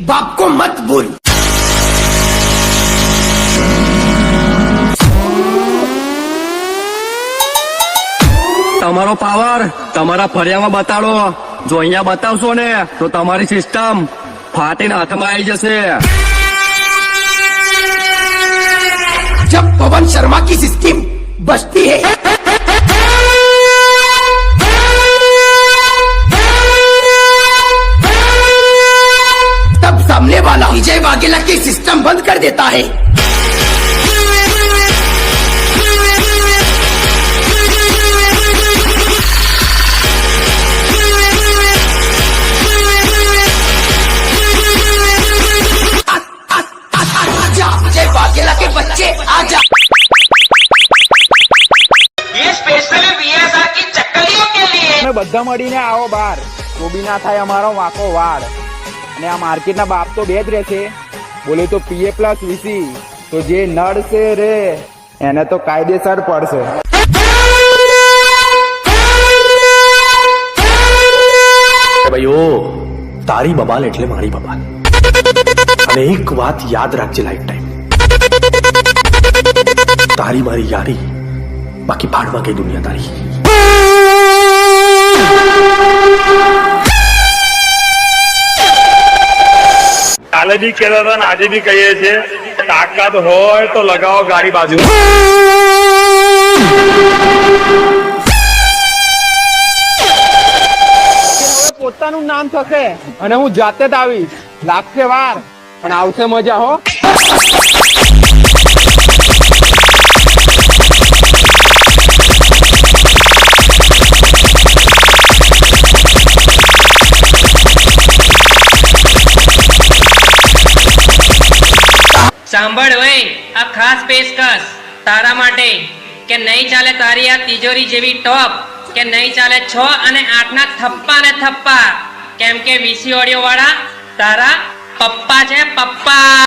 बाप को मत भूल। તમારો પાવર તમારા ફરિયામાં બતાડો. જો અહીંયા બતાવશો ને તો તમારી સિસ્ટમ ફાટીને હાથમાં આવી જશે. जब पवन शर्मा की सिस्टम बजती है तब सामने वाला विजय वाघेला की सिस्टम बंद कर देता है। विजय वाघेला के बच्चे आजा। ये स्पेशली वीएसआर की चक्कलियों के लिए। તમે બધા મળીને આવો બાર, તો બી ના થાય અમારો વાંકો વાળ. અને આ માર્કેટના બાપ તો બે જ રહેશે, બોલે તો પીએ પ્લસ વીસી. તો જે નડશે રે એને તો કાયદેસર પડશે. ભાઈઓ, તારી બબાલ એટલે મારી બબાલ. અને એક વાત યાદ રાખજે લાઈફ ટાઈમ, તારી મારી યારી, બાકી ભાડમાં કઈ દુનિયા તારી. કાલે બી કહેતા હતા ને આજે બી કહીએ છીએ, તાકાત હોય તો લગાવો ગાડી બાજુ. હવે પોતાનું નામ થશે અને હું જાતે જ આવીશ. લાગશે વાર પણ આવશે મજા હો. સાંભળ ભાઈ, આ ખાસ પેશકશ તારા માટે કે નહીં ચાલે તારી આ તિજોરી જેવી ટોપ, કે નહીં ચાલે 6 અને 8 ના થપ્પા ને થપ્પા, કેમ કે વીસી ઓડિયો વાળા તારા પપ્પા છે પપ્પા.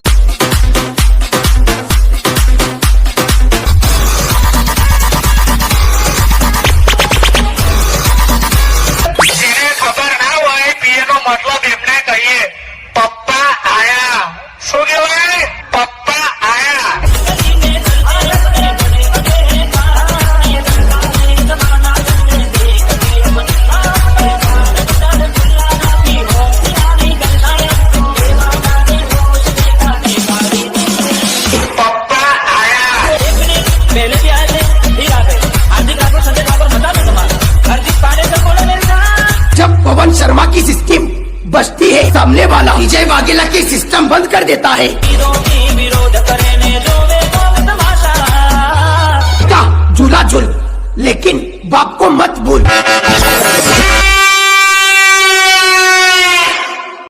જેને ખબર ના હોય પીએ નો મતલબ એમને કહીએ પપ્પા આયા. શું કહેવાય? પપ્પા આયા. પપ્પા આયા. जब पवन शर्मा की सिस्टम बजती है सामने वाला विजय वाघेला की सिस्टम बंद कर देता है। झूला झूल लेकिन बाप को मत भूल।